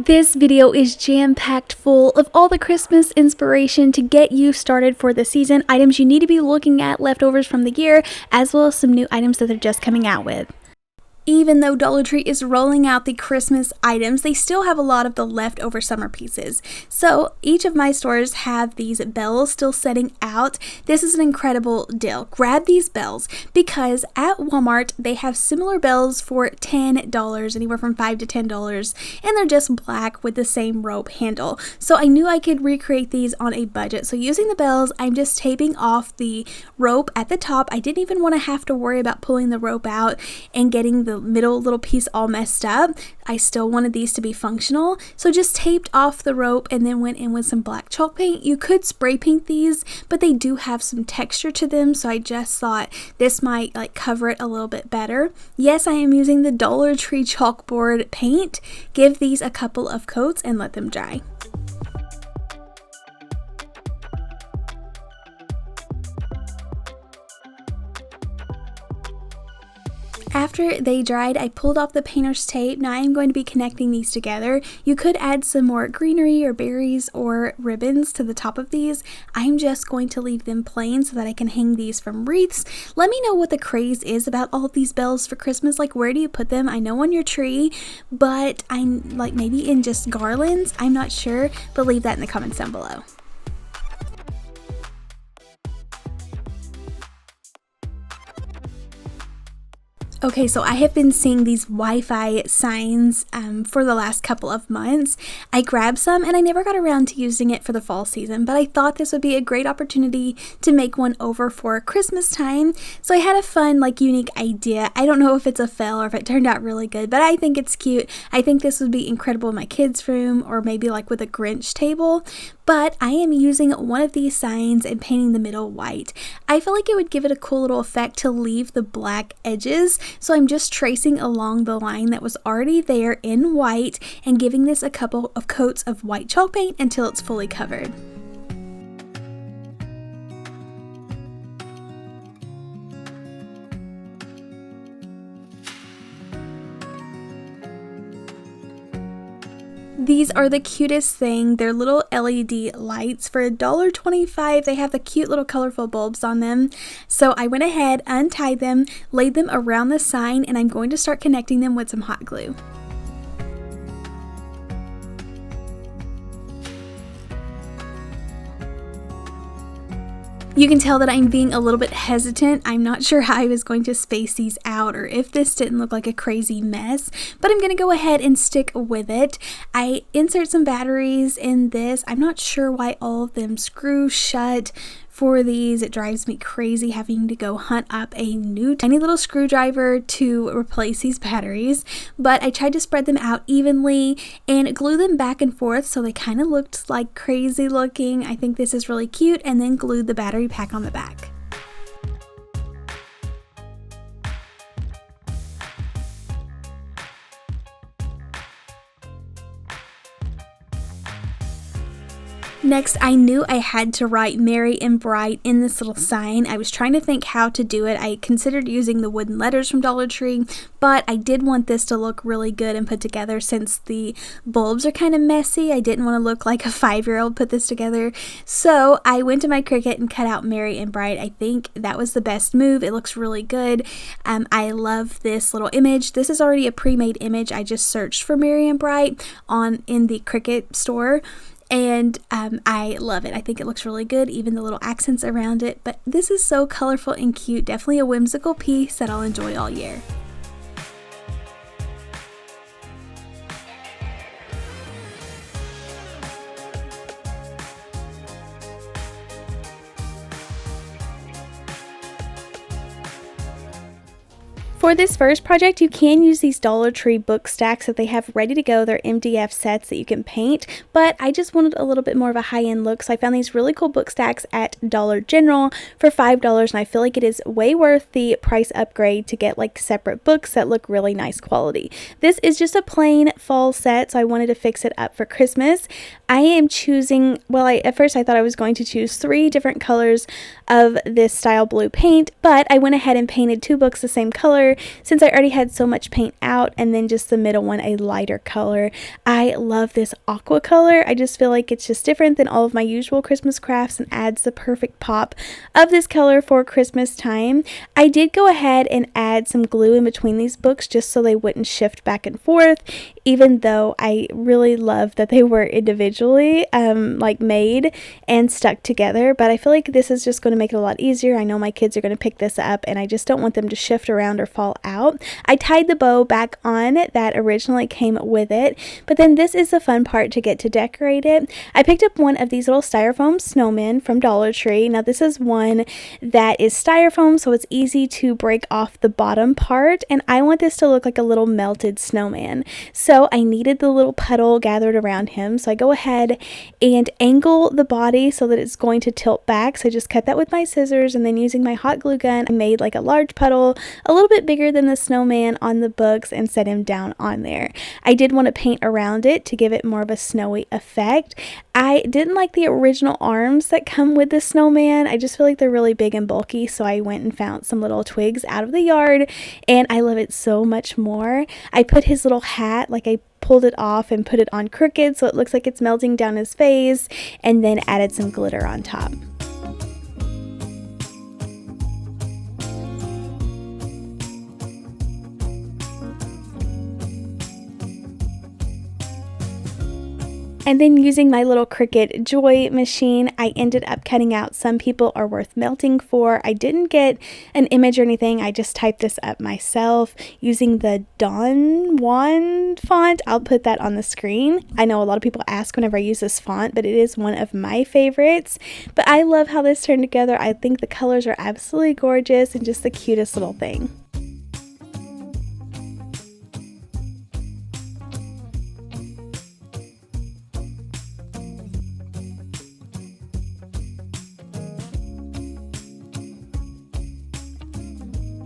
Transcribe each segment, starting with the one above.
This video is jam-packed full of all the Christmas inspiration to get you started for the season, items you need to be looking at, leftovers from the year, as well as some new items that they're just coming out with. Even though Dollar Tree is rolling out the Christmas items, they still have a lot of the leftover summer pieces. So each of my stores have these bells still setting out. This is an incredible deal. Grab these bells because at Walmart they have similar bells for $10, anywhere from $5 to $10, and they're just black with the same rope handle. So I knew I could recreate these on a budget. So using the bells, I'm just taping off the rope at the top. I didn't even want to have to worry about pulling the rope out and getting the middle little piece all messed up. I still wanted these to be functional, so just taped off the rope and then went in with some black chalk paint. You could spray paint these, but they do have some texture to them, so I just thought this might cover it a little bit better. Yes, I am using the Dollar Tree chalkboard paint. Give these a couple of coats and let them dry. After they dried, I pulled off the painter's tape. Now I am going to be connecting these together. You could add some more greenery or berries or ribbons to the top of these. I'm just going to leave them plain so that I can hang these from wreaths. Let me know what the craze is about all of these bells for Christmas. Where do you put them? I know on your tree, but I'm maybe in just garlands. I'm not sure, but leave that in the comments down below. Okay, so I have been seeing these Wi-Fi signs for the last couple of months. I grabbed some and I never got around to using it for the fall season, but I thought this would be a great opportunity to make one over for Christmas time. So I had a fun, unique idea. I don't know if it's a fail or if it turned out really good, but I think it's cute. I think this would be incredible in my kids' room or maybe with a Grinch table. But I am using one of these signs and painting the middle white. I feel like it would give it a cool little effect to leave the black edges. So I'm just tracing along the line that was already there in white and giving this a couple of coats of white chalk paint until it's fully covered. These are the cutest thing. They're little LED lights for $1.25. They have the cute little colorful bulbs on them. So I went ahead, untied them, laid them around the sign, and I'm going to start connecting them with some hot glue. You can tell that I'm being a little bit hesitant. I'm not sure how I was going to space these out or if this didn't look like a crazy mess, but I'm going to go ahead and stick with it. I insert some batteries in this. I'm not sure why all of them screw shut for these. It drives me crazy having to go hunt up a new tiny little screwdriver to replace these batteries, but I tried to spread them out evenly and glue them back and forth so they kind of looked like crazy looking. I think this is really cute, and then glued the battery pack on the back. Next, I knew I had to write Merry and Bright in this little sign. I was trying to think how to do it. I considered using the wooden letters from Dollar Tree, but I did want this to look really good and put together since the bulbs are kind of messy. I didn't want to look like a 5-year-old put this together. So I went to my Cricut and cut out Merry and Bright. I think that was the best move. It looks really good. I love this little image. This is already a pre-made image. I just searched for Merry and Bright in the Cricut store. And I love it. I think it looks really good, even the little accents around it. But this is so colorful and cute. Definitely a whimsical piece that I'll enjoy all year. For this first project, you can use these Dollar Tree book stacks that they have ready to go. They're MDF sets that you can paint, but I just wanted a little bit more of a high-end look, so I found these really cool book stacks at Dollar General for $5, and I feel like it is way worth the price upgrade to get separate books that look really nice quality. This is just a plain fall set, so I wanted to fix it up for Christmas. I am choosing, at first I thought I was going to choose 3 different colors of this style blue paint, but I went ahead and painted 2 books the same color color since I already had so much paint out, and then just the middle one a lighter color. I love this aqua color. I just feel like it's just different than all of my usual Christmas crafts and adds the perfect pop of this color for Christmas time. I did go ahead and add some glue in between these books just so they wouldn't shift back and forth, even though I really love that they were individually like made and stuck together. But I feel like this is just going to make it a lot easier. I know my kids are going to pick this up and I just don't want them to shift around or fall out. I tied the bow back on that originally came with it, but then this is the fun part to get to decorate it. I picked up one of these little styrofoam snowmen from Dollar Tree. Now this is one that is styrofoam, so it's easy to break off the bottom part, and I want this to look like a little melted snowman. So I needed the little puddle gathered around him, so I go ahead and angle the body so that it's going to tilt back. So I just cut that with my scissors, and then using my hot glue gun, I made like a large puddle a little bit bigger than the snowman on the books and set him down on there. I did want to paint around it to give it more of a snowy effect. I didn't like the original arms that come with the snowman. I just feel like they're really big and bulky, so I went and found some little twigs out of the yard, and I love it so much more. I put his little hat, like I pulled it off and put it on crooked so it looks like it's melting down his face, and then added some glitter on top. And then using my little Cricut Joy machine, I ended up cutting out Some People Are Worth Melting For. I didn't get an image or anything. I just typed this up myself using the Don Juan font. I'll put that on the screen. I know a lot of people ask whenever I use this font, but it is one of my favorites. But I love how this turned together. I think the colors are absolutely gorgeous and just the cutest little thing.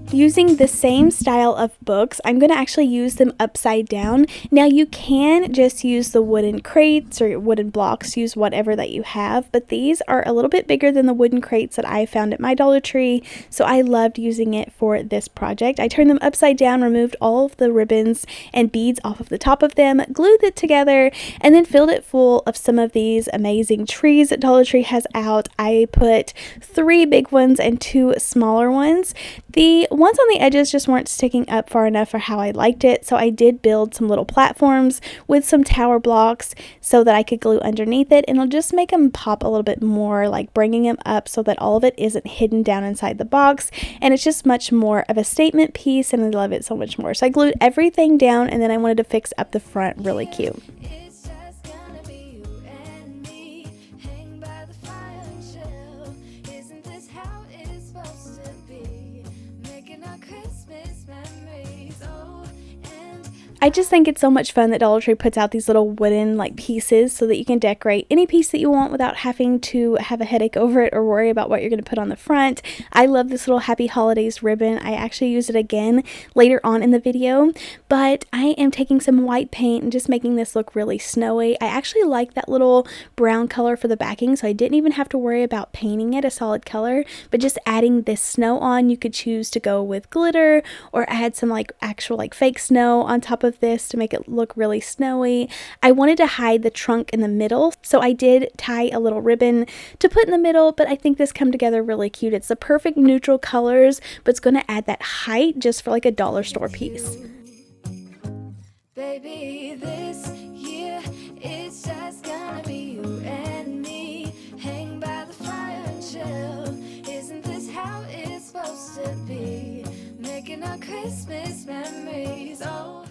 Using the same style of books, I'm going to actually use them upside down. Now you can just use the wooden crates or wooden blocks, use whatever that you have, but these are a little bit bigger than the wooden crates that I found at my Dollar Tree, so I loved using it for this project. I turned them upside down, removed all of the ribbons and beads off of the top of them, glued it together, and then filled it full of some of these amazing trees that Dollar Tree has out. I put 3 big ones and 2 smaller ones. The ones on the edges just weren't sticking up far enough for how I liked it, so I did build some little platforms with some tower blocks so that I could glue underneath it, and it'll just make them pop a little bit more, like bringing them up so that all of it isn't hidden down inside the box, and it's just much more of a statement piece, and I love it so much more. So I glued everything down, and then I wanted to fix up the front really cute. I just think it's so much fun that Dollar Tree puts out these little wooden like pieces so that you can decorate any piece that you want without having to have a headache over it or worry about what you're going to put on the front. I love this little Happy Holidays ribbon. I actually used it again later on in the video, but I am taking some white paint and just making this look really snowy. I actually like that little brown color for the backing, so I didn't even have to worry about painting it a solid color, but just adding this snow on. You could choose to go with glitter or add some like actual like fake snow on top of this to make it look really snowy. I wanted to hide the trunk in the middle, so I did tie a little ribbon to put in the middle, but I think this come together really cute. It's the perfect neutral colors, but it's going to add that height just for like a dollar store piece. Baby, this year it's just gonna be you and me. Hang by the fire and chill. Isn't this how it's supposed to be? Making our Christmas memories. Oh.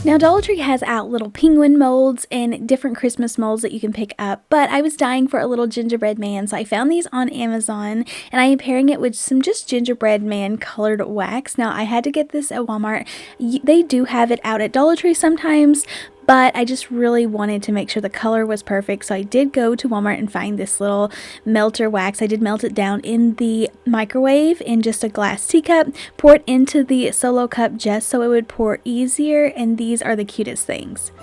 Now Dollar Tree has out little penguin molds and different Christmas molds that you can pick up, but I was dying for a little gingerbread man, so I found these on Amazon, and I am pairing it with some just gingerbread man colored wax. Now I had to get this at Walmart. They do have it out at Dollar Tree sometimes, but I just really wanted to make sure the color was perfect, so I did go to Walmart and find this little melter wax. I did melt it down in the microwave in just a glass teacup, pour it into the solo cup just so it would pour easier, and these are the cutest things.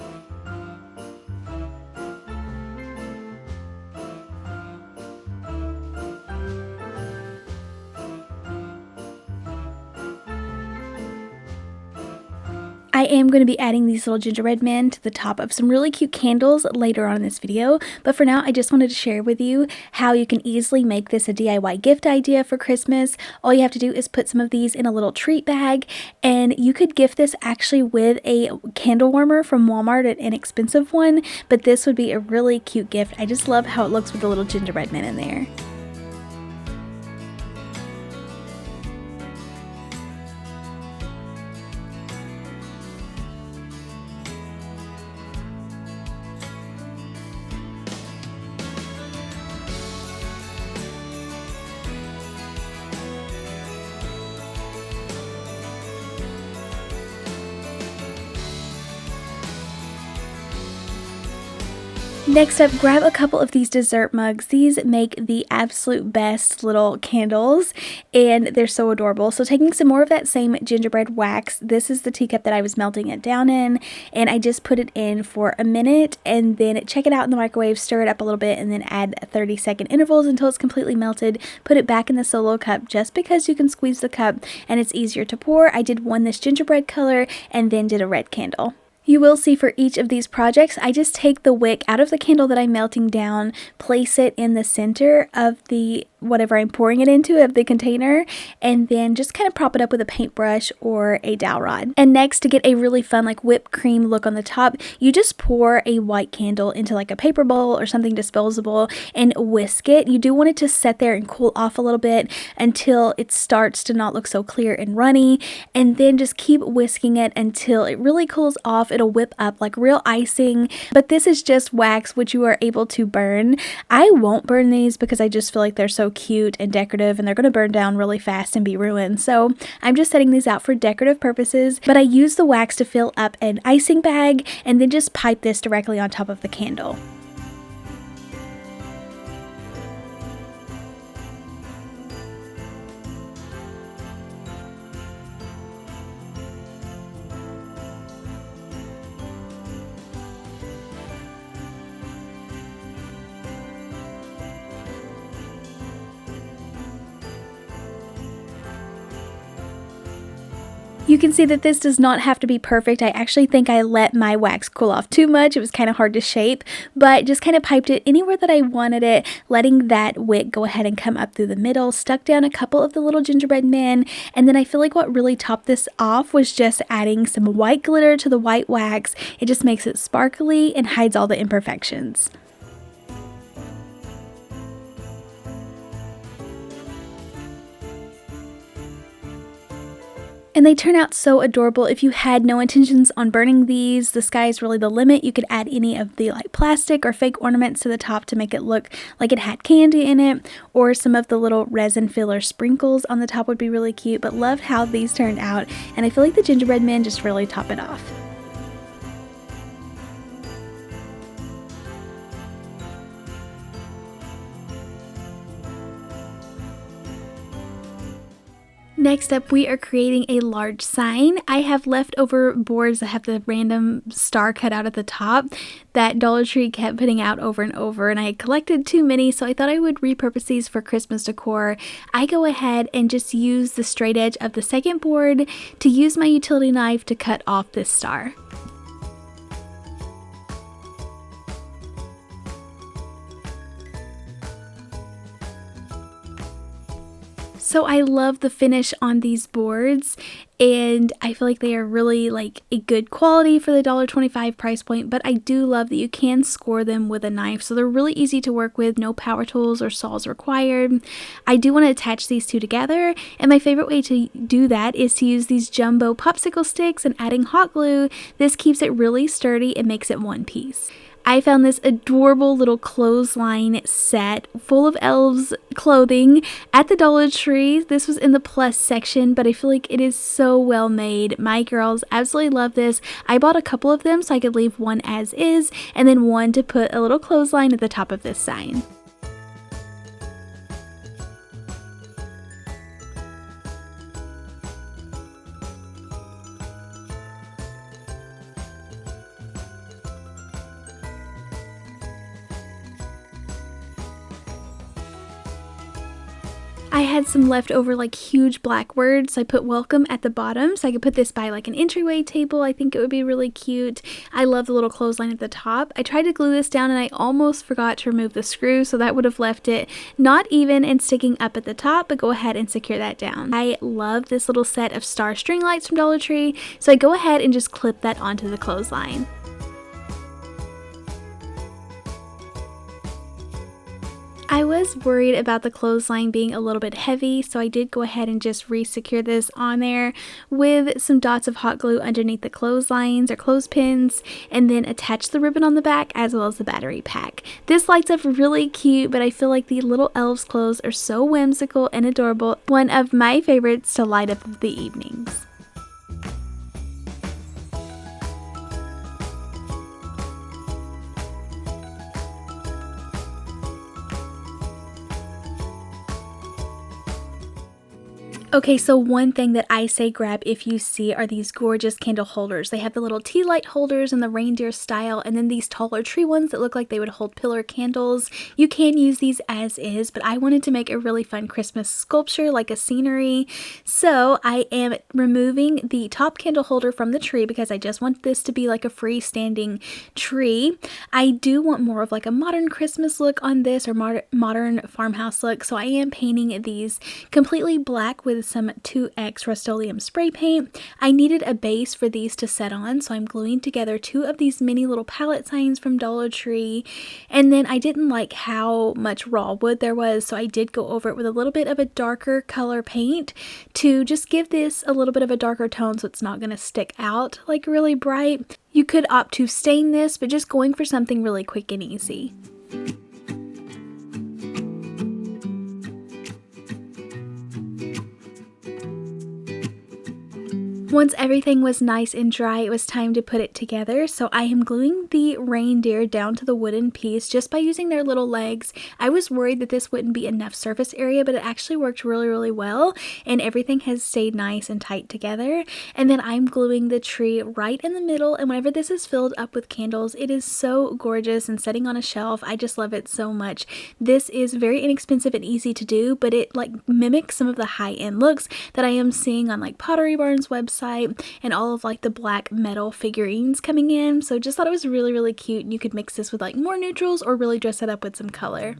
I am going to be adding these little gingerbread men to the top of some really cute candles later on in this video, but for now I just wanted to share with you how you can easily make this a DIY gift idea for Christmas. All you have to do is put some of these in a little treat bag, and you could gift this actually with a candle warmer from Walmart, an inexpensive one, but this would be a really cute gift. I just love how it looks with the little gingerbread men in there. Next up, grab a couple of these dessert mugs. These make the absolute best little candles, and they're so adorable. So taking some more of that same gingerbread wax, this is the teacup that I was melting it down in, and I just put it in for a minute, and then check it out in the microwave, stir it up a little bit, and then add 30-second intervals until it's completely melted. Put it back in the solo cup just because you can squeeze the cup and it's easier to pour. I did one this gingerbread color and then did a red candle. You will see for each of these projects, I just take the wick out of the candle that I'm melting down, place it in the center of the whatever I'm pouring it into, of the container, and then just kind of prop it up with a paintbrush or a dowel rod. And next, to get a really fun like whipped cream look on the top, you just pour a white candle into like a paper bowl or something disposable and whisk it. You do want it to set there and cool off a little bit until it starts to not look so clear and runny, and then just keep whisking it until it really cools off. It'll whip up like real icing, but this is just wax which you are able to burn. I won't burn these because I just feel like they're so cute and decorative, and they're going to burn down really fast and be ruined. So I'm just setting these out for decorative purposes, but I use the wax to fill up an icing bag and then just pipe this directly on top of the candle. You can see that this does not have to be perfect. I actually think I let my wax cool off too much. It was kind of hard to shape, but just kind of piped it anywhere that I wanted it, letting that wick go ahead and come up through the middle, stuck down a couple of the little gingerbread men, and then I feel like what really topped this off was just adding some white glitter to the white wax. It just makes it sparkly and hides all the imperfections. And they turn out so adorable. If you had no intentions on burning these, the sky is really the limit. You could add any of the like plastic or fake ornaments to the top to make it look like it had candy in it, or some of the little resin filler sprinkles on the top would be really cute, but love how these turned out, and I feel like the gingerbread men just really top it off. Next up, we are creating a large sign. I have leftover boards that have the random star cut out at the top that Dollar Tree kept putting out over and over, and I had collected too many, so I thought I would repurpose these for Christmas decor. I go ahead and just use the straight edge of the second board to use my utility knife to cut off this star. So I love the finish on these boards, and I feel like they are really like a good quality for the $1.25 price point, but I do love that you can score them with a knife, so they're really easy to work with, no power tools or saws required. I do want to attach these two together, and my favorite way to do that is to use these jumbo popsicle sticks and adding hot glue. This keeps it really sturdy and makes it one piece. I found this adorable little clothesline set full of elves clothing at the Dollar Tree. This was in the plus section, but I feel like it is so well made. My girls absolutely love this. I bought a couple of them so I could leave one as is, and then one to put a little clothesline at the top of this sign. I had some leftover like huge black words, so I put welcome at the bottom so I could put this by like an entryway table. I think it would be really cute. I love the little clothesline at the top. I tried to glue this down and I almost forgot to remove the screw, so that would have left it not even and sticking up at the top, but go ahead and secure that down. I love this little set of star string lights from Dollar Tree, so I go ahead and just clip that onto the clothesline. I was worried about the clothesline being a little bit heavy, so I did go ahead and just re-secure this on there with some dots of hot glue underneath the clotheslines or clothespins, and then attach the ribbon on the back as well as the battery pack. This lights up really cute, but I feel like the little elves clothes are so whimsical and adorable. One of my favorites to light up the evenings. Okay, so one thing that I say grab if you see are these gorgeous candle holders. They have the little tea light holders in the reindeer style, and then these taller tree ones that look like they would hold pillar candles. You can use these as is, but I wanted to make a really fun Christmas sculpture like a scenery. So I am removing the top candle holder from the tree because I just want this to be like a freestanding tree. I do want more of like a modern Christmas look on this, or modern farmhouse look, so I am painting these completely black with some 2X Rust-Oleum spray paint. I needed a base for these to set on, so I'm gluing together two of these mini little palette signs from Dollar Tree. And then I didn't like how much raw wood there was, so I did go over it with a little bit of a darker color paint to just give this a little bit of a darker tone so it's not going to stick out like really bright. You could opt to stain this, but just going for something really quick and easy. Once everything was nice and dry, it was time to put it together. So I am gluing the reindeer down to the wooden piece just by using their little legs. I was worried that this wouldn't be enough surface area, but it actually worked really well, and everything has stayed nice and tight together. And then I'm gluing the tree right in the middle, and whenever this is filled up with candles, it is so gorgeous and sitting on a shelf. I just love it so much. This is very inexpensive and easy to do, but it like mimics some of the high-end looks that I am seeing on like Pottery Barn's website and all of like the black metal figurines coming in. So just thought it was really cute, and you could mix this with like more neutrals or really dress it up with some color.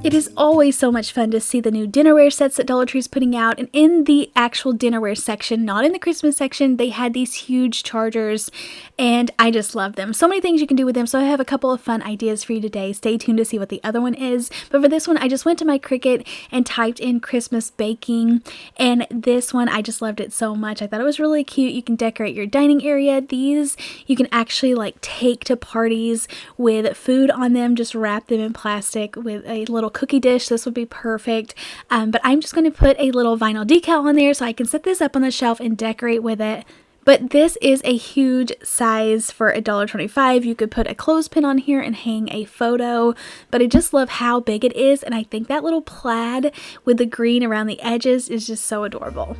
It is always so much fun to see the new dinnerware sets that Dollar Tree is putting out, and in the actual dinnerware section, not in the Christmas section, they had these huge chargers, and I just love them. So many things you can do with them, so I have a couple of fun ideas for you today. Stay tuned to see what the other one is, but for this one, I just went to my Cricut and typed in Christmas baking, and this one, I just loved it so much. I thought it was really cute. You can decorate your dining area. These you can actually like take to parties with food on them, just wrap them in plastic with a little cookie dish. This would be perfect, but I'm just going to put a little vinyl decal on there so I can set this up on the shelf and decorate with it. But this is a huge size for $1.25. You could put a clothespin on here and hang a photo, but I just love how big it is, and I think that little plaid with the green around the edges is just so adorable.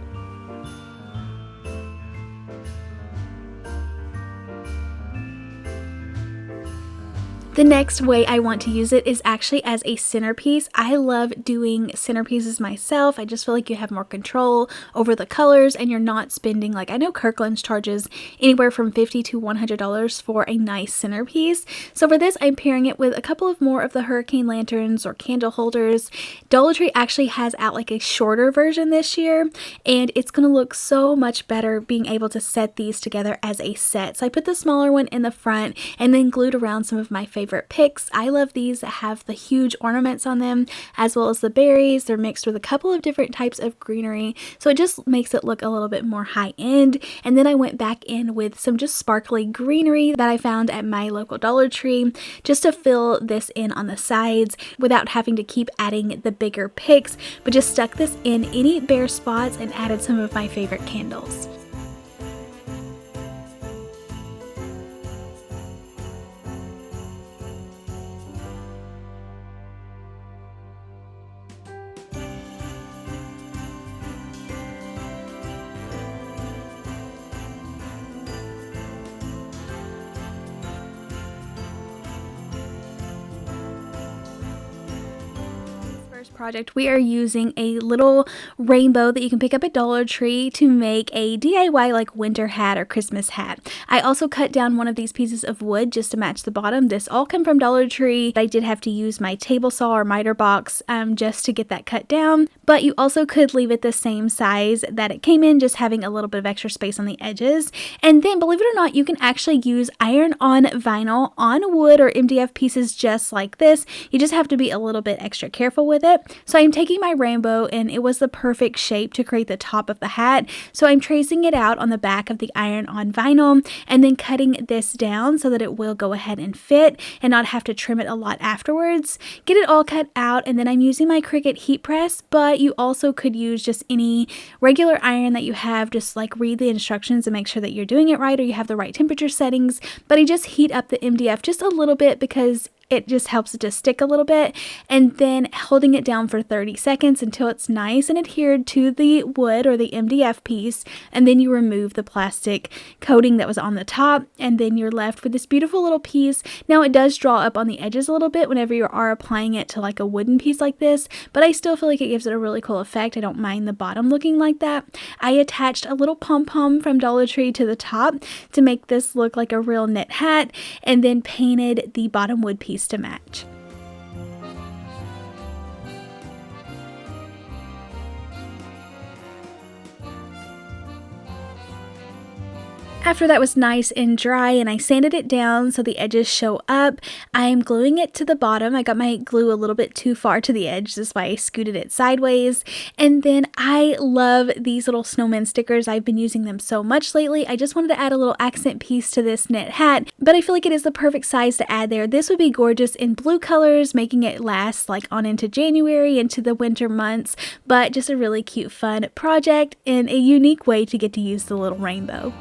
The next way I want to use it is actually as a centerpiece. I love doing centerpieces myself. I just feel like you have more control over the colors, and you're not spending, like I know Kirkland's charges anywhere from $50 to $100 for a nice centerpiece. So for this, I'm pairing it with a couple of more of the hurricane lanterns or candle holders. Dollar Tree actually has out like a shorter version this year, and it's going to look so much better being able to set these together as a set. So I put the smaller one in the front and then glued around some of my favorite picks. I love these that have the huge ornaments on them, as well as the berries. They're mixed with a couple of different types of greenery, so it just makes it look a little bit more high-end. And then I went back in with some just sparkly greenery that I found at my local Dollar Tree, just to fill this in on the sides without having to keep adding the bigger picks, but just stuck this in any bare spots and added some of my favorite candles. project, we are using a little rainbow that you can pick up at Dollar Tree to make a DIY like winter hat or Christmas hat. I also cut down one of these pieces of wood just to match the bottom. This all came from Dollar Tree. I did have to use my table saw or miter box just to get that cut down, but you also could leave it the same size that it came in, just having a little bit of extra space on the edges. And then, believe it or not, you can actually use iron-on vinyl on wood or MDF pieces just like this. You just have to be a little bit extra careful with it. So I'm taking my rainbow, and it was the perfect shape to create the top of the hat. So I'm tracing it out on the back of the iron-on vinyl and then cutting this down so that it will go ahead and fit and not have to trim it a lot afterwards. Get it all cut out, and then I'm using my Cricut heat press, but you also could use just any regular iron that you have. Just like read the instructions and make sure that you're doing it right or you have the right temperature settings. But I just heat up the MDF just a little bit because it just helps it to stick a little bit, and then holding it down for 30 seconds until it's nice and adhered to the wood or the MDF piece, and then you remove the plastic coating that was on the top, and then you're left with this beautiful little piece. Now it does draw up on the edges a little bit whenever you are applying it to like a wooden piece like this, but I still feel like it gives it a really cool effect. I don't mind the bottom looking like that. I attached a little pom-pom from Dollar Tree to the top to make this look like a real knit hat, and then painted the bottom wood piece to match. After that was nice and dry and I sanded it down so the edges show up, I'm gluing it to the bottom. I got my glue a little bit too far to the edge, that's why I scooted it sideways. And then I love these little snowman stickers. I've been using them so much lately. I just wanted to add a little accent piece to this knit hat, but I feel like it is the perfect size to add there. This would be gorgeous in blue colors, making it last like on into January, into the winter months, but just a really cute, fun project and a unique way to get to use the little rainbow.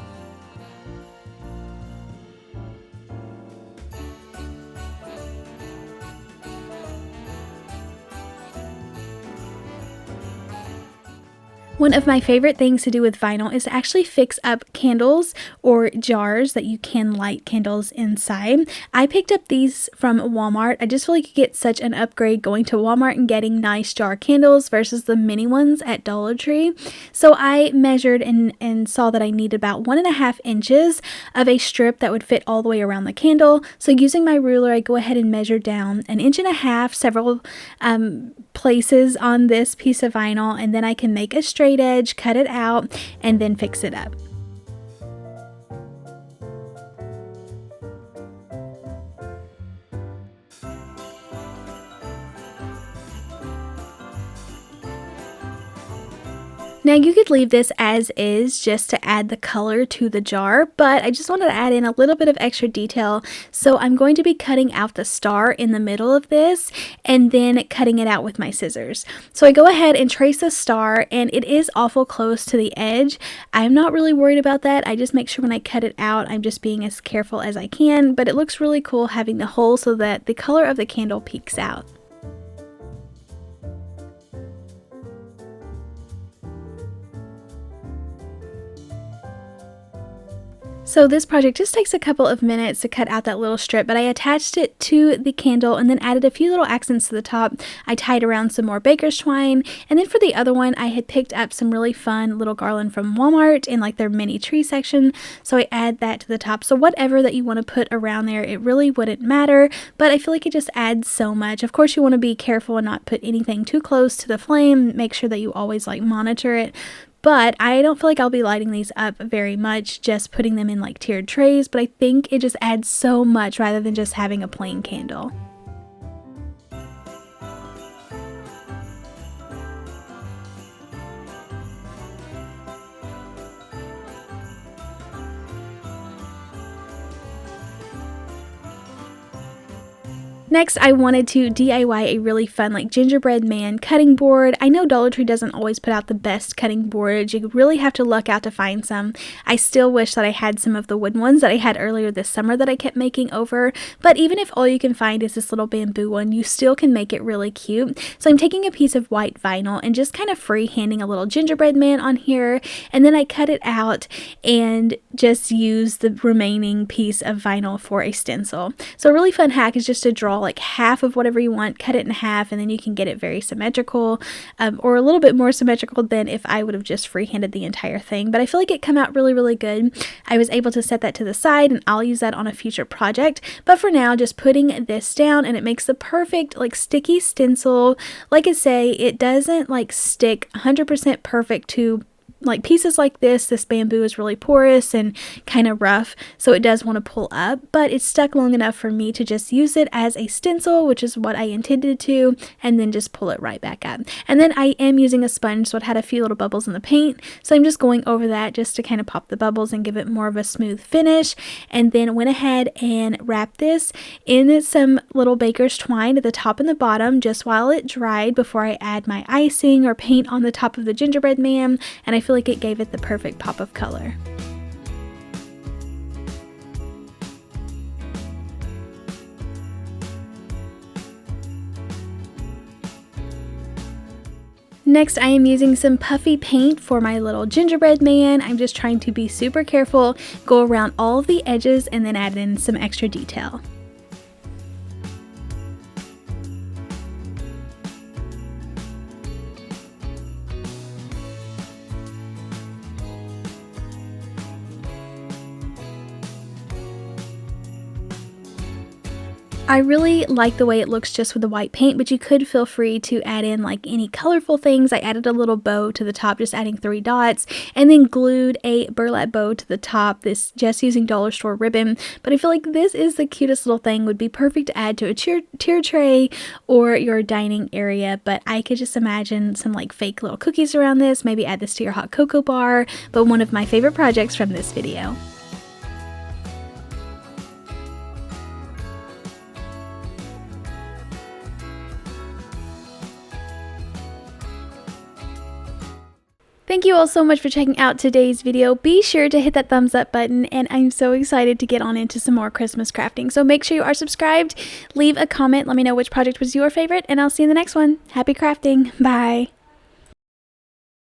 One of my favorite things to do with vinyl is to actually fix up candles or jars that you can light candles inside. I picked up these from Walmart. I just feel like you get such an upgrade going to Walmart and getting nice jar candles versus the mini ones at Dollar Tree. So I measured and saw that I need about 1.5 inches of a strip that would fit all the way around the candle. So using my ruler, I go ahead and measure down 1.5 inches, several places on this piece of vinyl, and then I can make a straight edge, cut it out, and then fix it up. Now you could leave this as is just to add the color to the jar, but I just wanted to add in a little bit of extra detail. So I'm going to be cutting out the star in the middle of this and then cutting it out with my scissors. So I go ahead and trace the star, and it is awful close to the edge. I'm not really worried about that. I just make sure when I cut it out, I'm just being as careful as I can, but it looks really cool having the hole so that the color of the candle peeks out. So this project just takes a couple of minutes to cut out that little strip, but I attached it to the candle and then added a few little accents to the top. I tied around some more baker's twine, and then for the other one, I had picked up some really fun little garland from Walmart in like their mini tree section, so I add that to the top. So whatever that you want to put around there, it really wouldn't matter, but I feel like it just adds so much. Of course, you want to be careful and not put anything too close to the flame. Make sure that you always like monitor it. But I don't feel like I'll be lighting these up very much, just putting them in like tiered trays, but I think it just adds so much rather than just having a plain candle. Next, I wanted to DIY a really fun like gingerbread man cutting board. I know Dollar Tree doesn't always put out the best cutting boards. You really have to luck out to find some. I still wish that I had some of the wooden ones that I had earlier this summer that I kept making over, but even if all you can find is this little bamboo one, you still can make it really cute. So I'm taking a piece of white vinyl and just kind of freehanding a little gingerbread man on here, and then I cut it out and just use the remaining piece of vinyl for a stencil. So a really fun hack is just to draw draw like half of whatever you want, cut it in half, and then you can get it very symmetrical, or a little bit more symmetrical than if I would have just freehanded the entire thing. But I feel like it came out really, really good. I was able to set that to the side, and I'll use that on a future project. But for now, just putting this down, and it makes the perfect like sticky stencil. Like I say, it doesn't like stick 100% perfect to like pieces like this. This bamboo is really porous and kind of rough, so it does want to pull up, but it's stuck long enough for me to just use it as a stencil, which is what I intended to, and then just pull it right back up. And then I am using a sponge, so it had a few little bubbles in the paint, so I'm just going over that just to kind of pop the bubbles and give it more of a smooth finish. And then went ahead and wrapped this in some little baker's twine at the top and the bottom just while it dried before I add my icing or paint on the top of the gingerbread man, and I feel like it gave it the perfect pop of color. Next, I am using some puffy paint for my little gingerbread man. I'm just trying to be super careful, go around all of the edges, and then add in some extra detail. I really like the way it looks just with the white paint, but you could feel free to add in like any colorful things. I added a little bow to the top, just adding 3 dots, and then glued a burlap bow to the top, this just using dollar store ribbon. But I feel like this is the cutest little thing, would be perfect to add to a tier tray or your dining area. But I could just imagine some like fake little cookies around this, maybe add this to your hot cocoa bar. But one of my favorite projects from this video. Thank you all so much for checking out today's video. Be sure to hit that thumbs up button, and I'm so excited to get on into some more Christmas crafting. So make sure you are subscribed, leave a comment, let me know which project was your favorite, and I'll see you in the next one. Happy crafting. Bye.